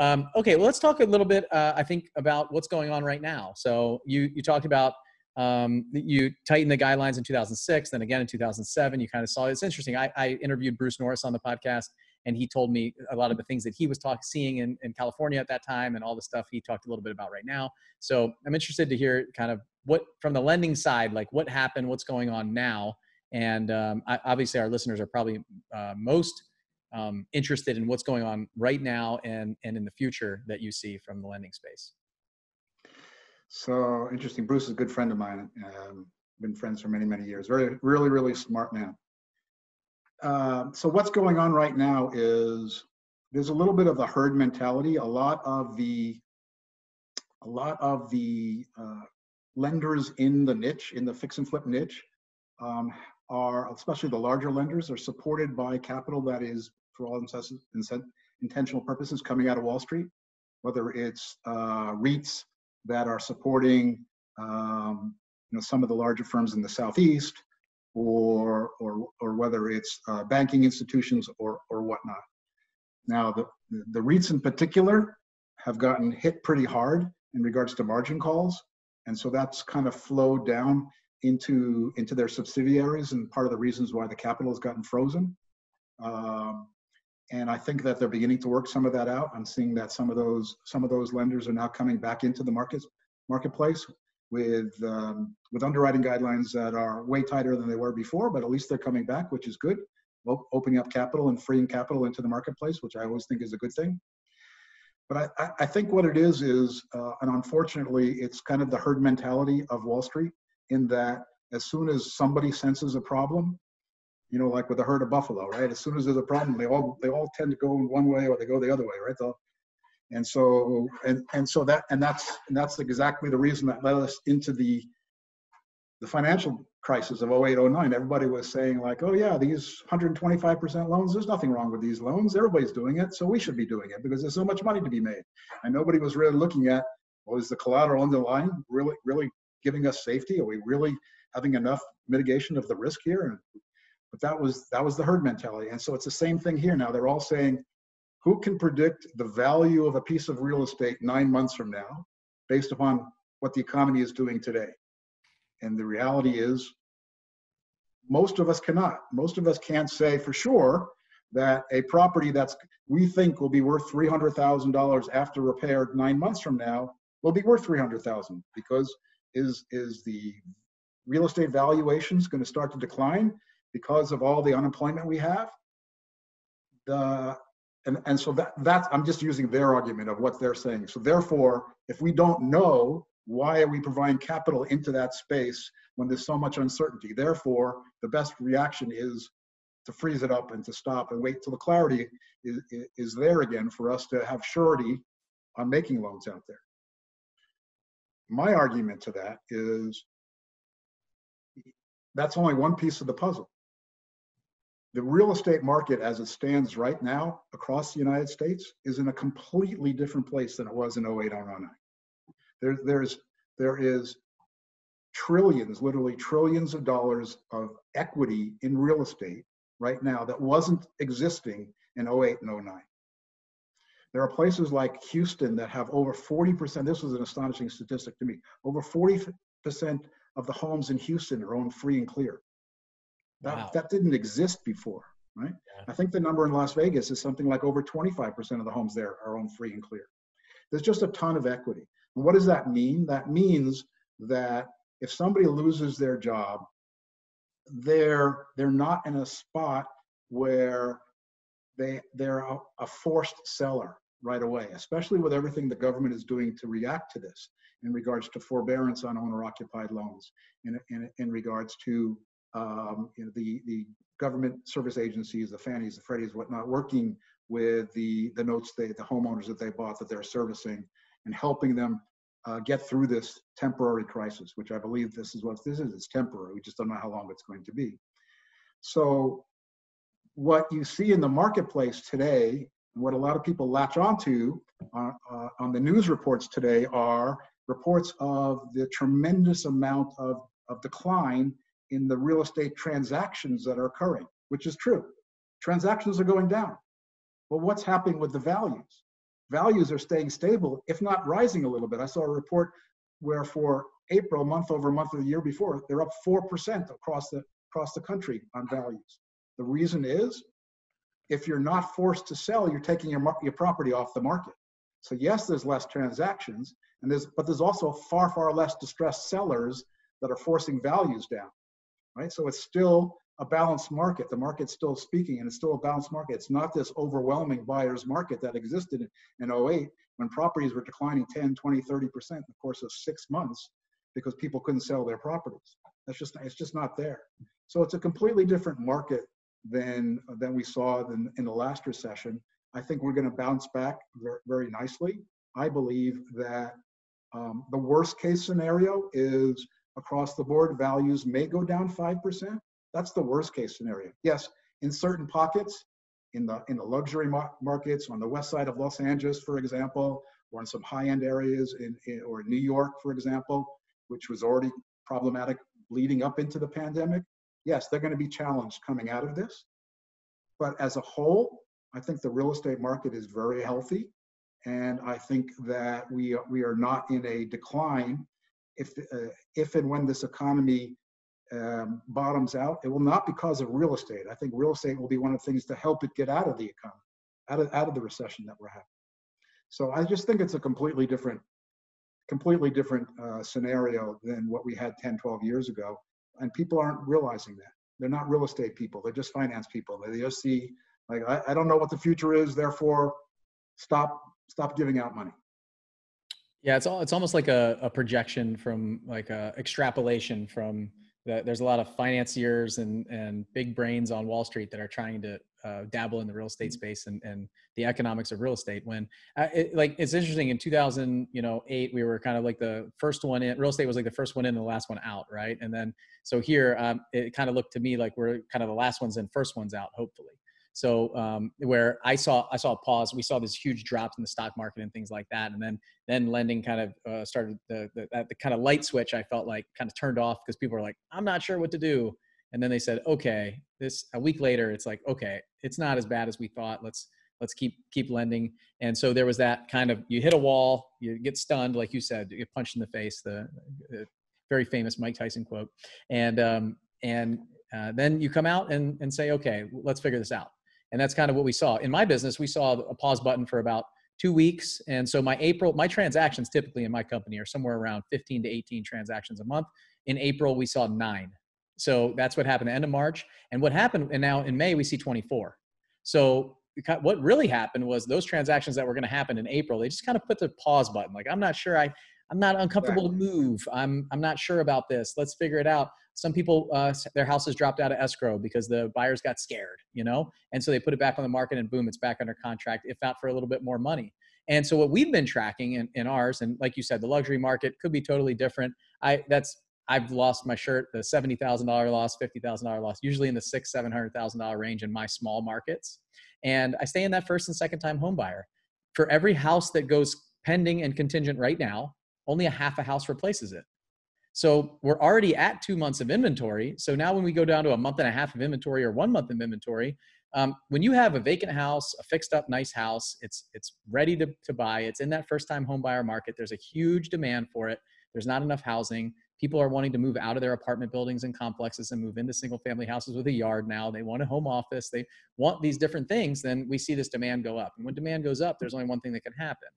Okay, well, let's talk a little bit, I think, about what's going on right now. So you talked about you tightened the guidelines in 2006, then again in 2007. You kind of saw it's interesting. I interviewed Bruce Norris on the podcast, and he told me a lot of the things that he was seeing in California at that time, and all the stuff he talked a little bit about right now. So I'm interested to hear kind of what, from the lending side, like what happened, what's going on now, and obviously our listeners are probably most interested in what's going on right now and in the future that you see from the lending space. So interesting. Bruce is a good friend of mine. Been friends for many, many years. Really, really smart man. So what's going on right now is there's a little bit of the herd mentality. A lot of the lenders in the niche, in the fix and flip niche, are, especially the larger lenders, are supported by capital that is, for all intentional purposes, coming out of Wall Street, whether it's REITs that are supporting some of the larger firms in the Southeast, or whether it's banking institutions or whatnot. Now, the REITs in particular have gotten hit pretty hard in regards to margin calls, and so that's kind of flowed down into their subsidiaries, and part of the reasons why the capital has gotten frozen. And I think that they're beginning to work some of that out. I'm seeing that some of those lenders are now coming back into the marketplace with underwriting guidelines that are way tighter than they were before, but at least they're coming back, which is good. Opening up capital and freeing capital into the marketplace, which I always think is a good thing. But I think what it is, and unfortunately, it's kind of the herd mentality of Wall Street, in that as soon as somebody senses a problem, like with the herd of buffalo, right? As soon as there's a problem, they all tend to go in one way or they go the other way, right? That's exactly the reason that led us into the financial crisis of 08, 09. Everybody was saying like, oh yeah, these 125% loans, there's nothing wrong with these loans. Everybody's doing it, so we should be doing it because there's so much money to be made. And nobody was really looking at, well, is the collateral underlying really giving us safety? Are we really having enough mitigation of the risk here? But that was the herd mentality. And so it's the same thing here now. They're all saying, who can predict the value of a piece of real estate 9 months from now based upon what the economy is doing today? And the reality is, most of us cannot. Most of us can't say for sure that a property we think will be worth $300,000 after repair 9 months from now will be worth $300,000, because is the real estate valuations going to start to decline because of all the unemployment we have? And so that's, I'm just using their argument of what they're saying. So therefore, if we don't know, why are we providing capital into that space when there's so much uncertainty? Therefore, the best reaction is to freeze it up and to stop and wait till the clarity is there again for us to have surety on making loans out there. My argument to that is that's only one piece of the puzzle. The real estate market as it stands right now across the United States is in a completely different place than it was in 08 or 09. There is trillions, literally trillions of dollars of equity in real estate right now that wasn't existing in 08 and 09. There are places like Houston that have over 40%, this was an astonishing statistic to me, over 40% of the homes in Houston are owned free and clear. That didn't exist before, right? Yeah. I think the number in Las Vegas is something like over 25% of the homes there are owned free and clear. There's just a ton of equity. And what does that mean? That means that if somebody loses their job, they're not in a spot where they're a forced seller right away, especially with everything the government is doing to react to this in regards to forbearance on owner-occupied loans, in regards to the government service agencies, the Fannies, the Freddies, whatnot, working with the notes, the homeowners that they bought that they're servicing, and helping them get through this temporary crisis, which I believe this is what this is. It's temporary. We just don't know how long it's going to be. So what you see in the marketplace today, what a lot of people latch onto on the news reports today, are reports of the tremendous amount of decline in the real estate transactions that are occurring, which is true. Transactions are going down. Well, what's happening with the values? values are staying stable, if not rising a little bit. I saw a report where for April, month over month of the year before, they're up 4% across the country on values. The reason is, if you're not forced to sell, you're taking your property off the market. So yes, there's less transactions, but there's also far, far less distressed sellers that are forcing values down, right? So it's still a balanced market. The market's still speaking, and it's still a balanced market. It's not this overwhelming buyer's market that existed in 08 when properties were declining 10, 20, 30% in the course of 6 months because people couldn't sell their properties. It's just not there. So it's a completely different market than we saw in the last recession. I think we're going to bounce back very, very nicely. I believe that the worst case scenario is across the board values may go down 5%. That's the worst case scenario. Yes, in certain pockets, in the luxury markets on the west side of Los Angeles, for example, or in some high-end areas or in New York, for example, which was already problematic leading up into the pandemic. Yes, they're going to be challenged coming out of this. But as a whole, I think the real estate market is very healthy. And I think that we are not in a decline. If and when this economy bottoms out, it will not because of real estate. I think real estate will be one of the things to help it get out of the economy, out of the recession that we're having. So I just think it's a completely different scenario than what we had 10, 12 years ago. And people aren't realizing that. They're not real estate people. They're just finance people. They just see, like, I don't know what the future is, therefore stop giving out money. Yeah, it's almost like a projection from, like a extrapolation from there's a lot of financiers and big brains on Wall Street that are trying to dabble in the real estate space and the economics of real estate. When it's interesting, in 2008, we were kind of like the first one in. Real estate was like the first one in and the last one out, right? And then so here, it kind of looked to me like we're kind of the last ones in, first ones out, hopefully. So where I saw a pause, we saw this huge drops in the stock market and things like that, and then lending kind of started the kind of light switch. I felt like kind of turned off because people were like, I'm not sure what to do, and then they said, okay, a week later, it's like, okay, it's not as bad as we thought. Let's keep lending. And so there was that kind of, you hit a wall, you get stunned, like you said, you get punched in the face, the very famous Mike Tyson quote, and then you come out and say, okay, let's figure this out. And that's kind of what we saw. In my business, we saw a pause button for about 2 weeks. And so my transactions typically in my company are somewhere around 15 to 18 transactions a month. In April, we saw 9. So that's what happened at the end of March. And what happened, and now in May, we see 24. So what really happened was those transactions that were going to happen in April, they just kind of put the pause button. Like, I'm not sure, I'm not uncomfortable to move. I'm not sure about this. Let's figure it out. Some people, their houses dropped out of escrow because the buyers got scared, and so they put it back on the market and boom, it's back under contract, if not for a little bit more money. And so what we've been tracking in ours, and like you said, the luxury market could be totally different. I've lost my shirt, the $70,000 loss, $50,000 loss, usually in the $600,000-$700,000 range in my small markets. And I stay in that first and second time home buyer. For every house that goes pending and contingent right now, only a half a house replaces it. So we're already at 2 months of inventory. So now when we go down to a month and a half of inventory or 1 month of inventory, when you have a vacant house, a fixed up nice house, it's ready to buy. It's in that first time home buyer market. There's a huge demand for it. There's not enough housing. People are wanting to move out of their apartment buildings and complexes and move into single family houses with a yard now. They want a home office. They want these different things. Then we see this demand go up. And when demand goes up, there's only one thing that can happen.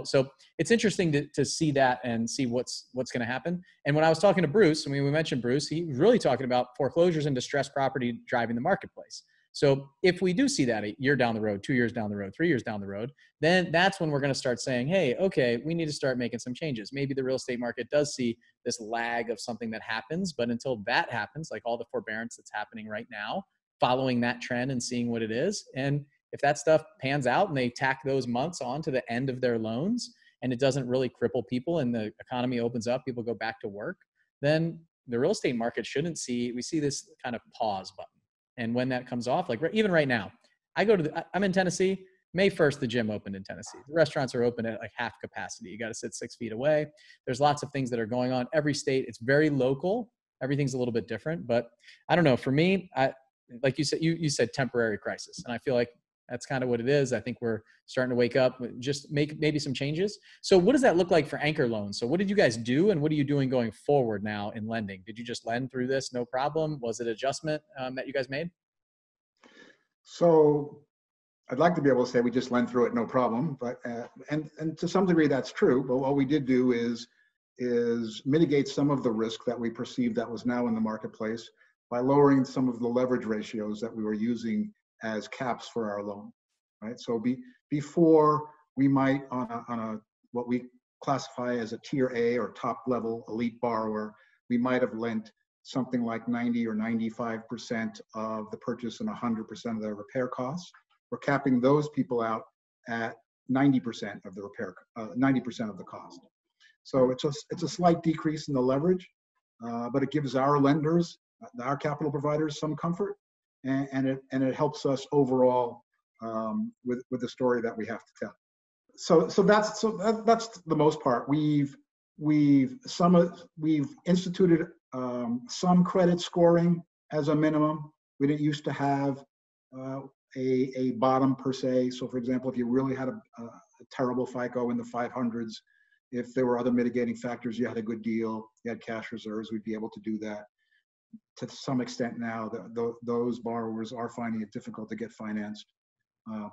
So it's interesting to see that and see what's going to happen. And when I was talking to Bruce, we mentioned Bruce, he was really talking about foreclosures and distressed property driving the marketplace. So if we do see that a year down the road, 2 years down the road, 3 years down the road, then that's when we're going to start saying, hey, okay, we need to start making some changes. Maybe the real estate market does see this lag of something that happens, but until that happens, like all the forbearance that's happening right now, following that trend and seeing what it is. And if that stuff pans out and they tack those months on to the end of their loans and it doesn't really cripple people and the economy opens up, people go back to work, then the real estate market we see this kind of pause button. And when that comes off, like even right now, I'm in Tennessee, May 1st, the gym opened in Tennessee. The restaurants are open at like half capacity. You got to sit 6 feet away. There's lots of things that are going on. Every state, it's very local. Everything's a little bit different, but I don't know. For me, like you said, you said temporary crisis. And I feel like That's kind of what it is. I think we're starting to wake up, just make maybe some changes. So what does that look like for anchor loans? So what did you guys do, and what are you doing going forward now in lending? Did you just lend through this, no problem? Was it adjustment that you guys made? So I'd like to be able to say we just lend through it, no problem, but and to some degree that's true. But what we did do is mitigate some of the risk that we perceived that was now in the marketplace by lowering some of the leverage ratios that we were using as caps for our loan, right? So before we might on a what we classify as a tier A or top level elite borrower, we might have lent something like 90 or 95% of the purchase and 100% of their repair costs. We're capping those people out at 90% of the 90% of the cost. So it's a slight decrease in the leverage, but it gives our lenders, our capital providers, some comfort, and it helps us overall with the story that we have to tell. So that's the most part. We've instituted some credit scoring as a minimum. We didn't used to have a bottom per se. So for example, if you really had a terrible FICO in the 500s, if there were other mitigating factors, you had a good deal, you had cash reserves, we'd be able to do that. To some extent now, those borrowers are finding it difficult to get financed.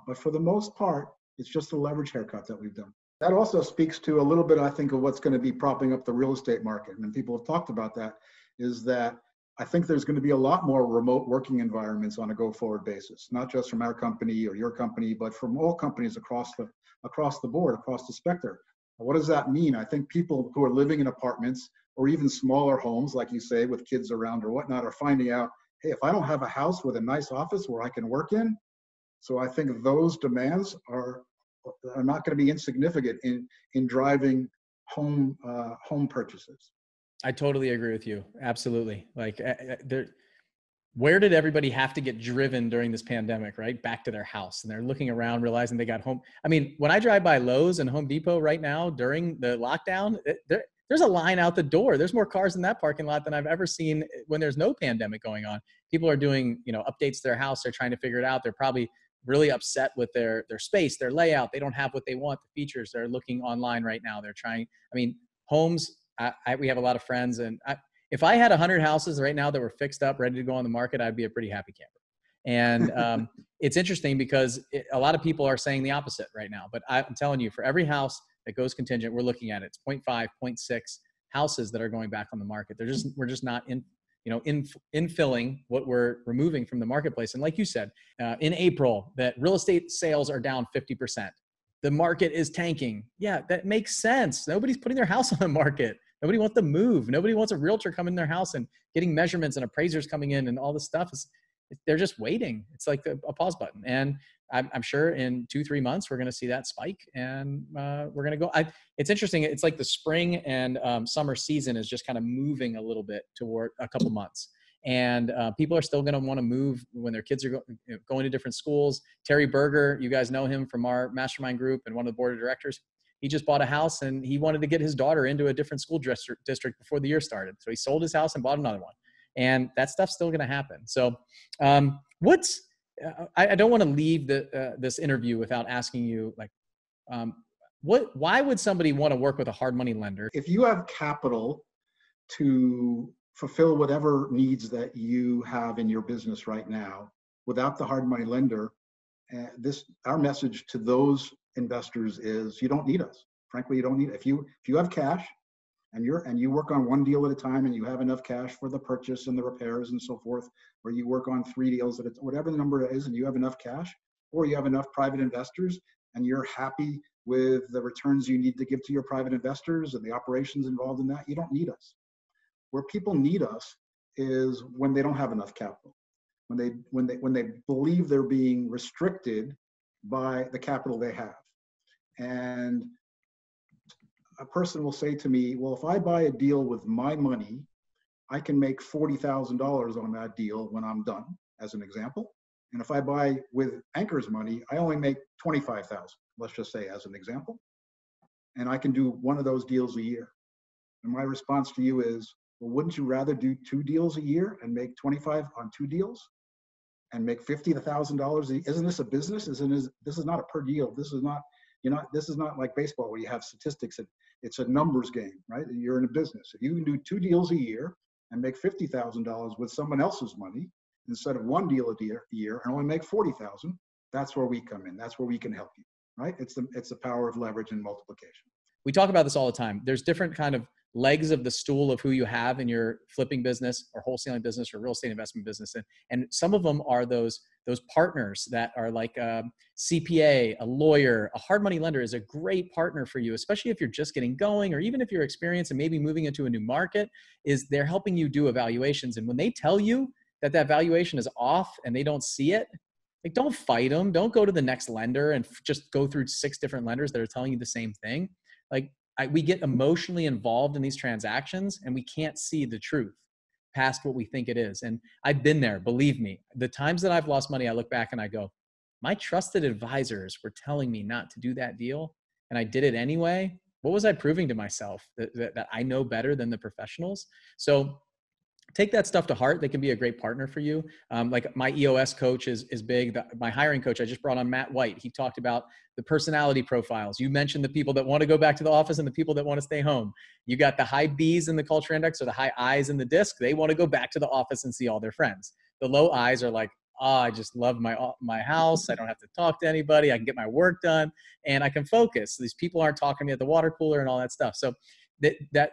But for the most part, it's just a leverage haircut that we've done. That also speaks to a little bit, I think, of what's going to be propping up the real estate market. And people have talked about that, is that I think there's going to be a lot more remote working environments on a go-forward basis, not just from our company or your company, but from all companies across the board, across the spectrum. What does that mean? I think people who are living in apartments or even smaller homes, like you say, with kids around or whatnot, are finding out, hey, if I don't have a house with a nice office where I can work in, so I think those demands are not going to be insignificant in driving home purchases. I totally agree with you. Absolutely. Like where did everybody have to get driven during this pandemic, right? Back to their house, and they're looking around, realizing they got home. I mean, when I drive by Lowe's and Home Depot right now during the lockdown, there's a line out the door. There's more cars in that parking lot than I've ever seen when there's no pandemic going on. People are doing, updates to their house. They're trying to figure it out. They're probably really upset with their space, their layout. They don't have what they want, the features. They're looking online right now. They're trying, homes, we have a lot of friends, and if I had 100 houses right now that were fixed up, ready to go on the market, I'd be a pretty happy camper. And it's interesting because a lot of people are saying the opposite right now. But I'm telling you, for every house that goes contingent, we're looking at it's 0.5, 0.6 houses that are going back on the market. We're just not infilling what we're removing from the marketplace. And like you said, in April, that real estate sales are down 50%. The market is tanking. Yeah, that makes sense. Nobody's putting their house on the market. Nobody wants to move. Nobody wants a realtor coming in their house and getting measurements and appraisers coming in and all this stuff. They're just waiting. It's like a pause button. And I'm sure in 2-3 months, we're going to see that spike, and we're going to go. It's interesting. It's like the spring and summer season is just kind of moving a little bit toward a couple months. And people are still going to want to move when their kids are going to different schools. Terry Berger, you guys know him from our mastermind group and one of the board of directors. He just bought a house, and he wanted to get his daughter into a different school district before the year started. So he sold his house and bought another one. And that stuff's still going to happen. So I don't want to leave this interview without asking you, why would somebody want to work with a hard money lender? If you have capital to fulfill whatever needs that you have in your business right now, without the hard money lender, our message to those investors is you don't need us. Frankly, you don't need it. If you have cash and you work on one deal at a time, and you have enough cash for the purchase and the repairs and so forth, or you work on 3 deals whatever the number is, and you have enough cash, or you have enough private investors, and you're happy with the returns you need to give to your private investors and the operations involved in that, you don't need us. Where people need us is when they don't have enough capital, when they believe they're being restricted by the capital they have. And a person will say to me, well, if I buy a deal with my money, I can make $40,000 on that deal when I'm done, as an example. And if I buy with Anchor's money, I only make $25,000, let's just say, as an example. And I can do one of those deals a year. And my response to you is, well, wouldn't you rather do 2 deals a year and make 25 on 2 deals? and make $50,000. Isn't this a business? This is not a per deal. This is not, this is not like baseball where you have statistics and it's a numbers game, right? You're in a business. If you can do 2 deals a year and make $50,000 with someone else's money instead of 1 deal a year and only make 40,000, that's where we come in. That's where we can help you, right? It's the power of leverage and multiplication. We talk about this all the time. There's different kind of legs of the stool of who you have in your flipping business or wholesaling business or real estate investment business. And some of them are those partners that are like a CPA, a lawyer. A hard money lender is a great partner for you, especially if you're just getting going, or even if you're experienced and maybe moving into a new market. Is they're helping you do evaluations. And when they tell you that valuation is off and they don't see it, like, don't fight them. Don't go to the next lender and just go through 6 different lenders that are telling you the same thing. Like, we get emotionally involved in these transactions and we can't see the truth past what we think it is. And I've been there, believe me. The times that I've lost money, I look back and I go, my trusted advisors were telling me not to do that deal, and I did it anyway. What was I proving to myself? That I know better than the professionals? So take that stuff to heart. They can be a great partner for you. Like my EOS coach is big. My hiring coach, I just brought on Matt White. He talked about the personality profiles. You mentioned the people that want to go back to the office and the people that want to stay home. You got the high Bs in the culture index or the high Is in the DISC. They want to go back to the office and see all their friends. The low Is are like, I just love my house. I don't have to talk to anybody. I can get my work done and I can focus. These people aren't talking to me at the water cooler and all that stuff. So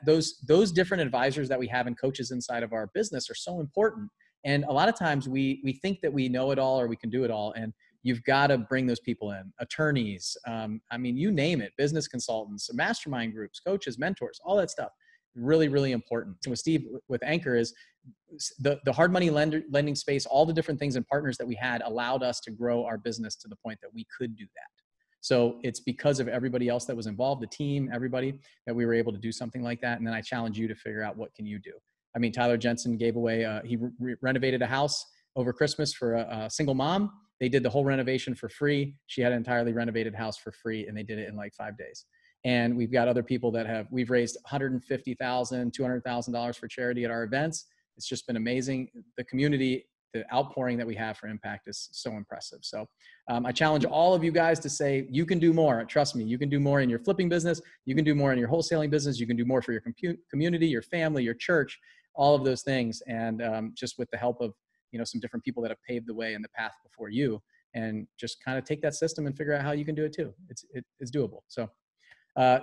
those different advisors that we have and coaches inside of our business are so important. And a lot of times we think that we know it all or we can do it all. And you've got to bring those people in, attorneys. I mean, you name it, business consultants, mastermind groups, coaches, mentors, all that stuff. Really, really important. And with Steve, with Anchor, is the hard money lending space, all the different things and partners that we had allowed us to grow our business to the point that we could do that. So it's because of everybody else that was involved, the team, everybody, that we were able to do something like that. And then I challenge you to figure out, what can you do? I mean, Tyler Jensen gave away, he renovated a house over Christmas for a single mom. They did the whole renovation for free. She had an entirely renovated house for free, and they did it in like 5 days. And we've got other people that we've raised $150,000, $200,000 for charity at our events. It's just been amazing. The community, the outpouring that we have for impact is so impressive. So I challenge all of you guys to say, you can do more. Trust me, you can do more in your flipping business. You can do more in your wholesaling business. You can do more for your community, your family, your church, all of those things. And just with the help of, some different people that have paved the way in the path before you, and just kind of take that system and figure out how you can do it too. It's doable. So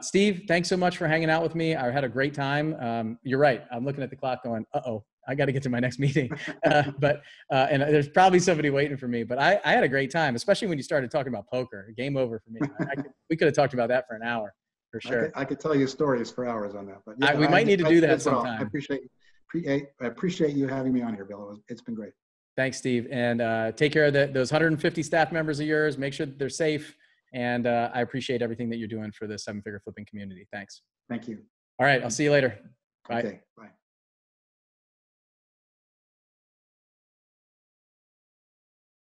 Steve, thanks so much for hanging out with me. I had a great time. You're right. I'm looking at the clock going, I got to get to my next meeting. And there's probably somebody waiting for me, but I had a great time, especially when you started talking about poker. Game over for me. We could have talked about that for an hour for sure. I could tell you stories for hours on that, but yeah, we might need to do that sometime. I appreciate you having me on here, Bill. It's been great. Thanks, Steve. And take care of those 150 staff members of yours. Make sure that they're safe. And I appreciate everything that you're doing for the 7-figure flipping community. Thanks. Thank you. All right. I'll see you later. Bye. Okay, bye.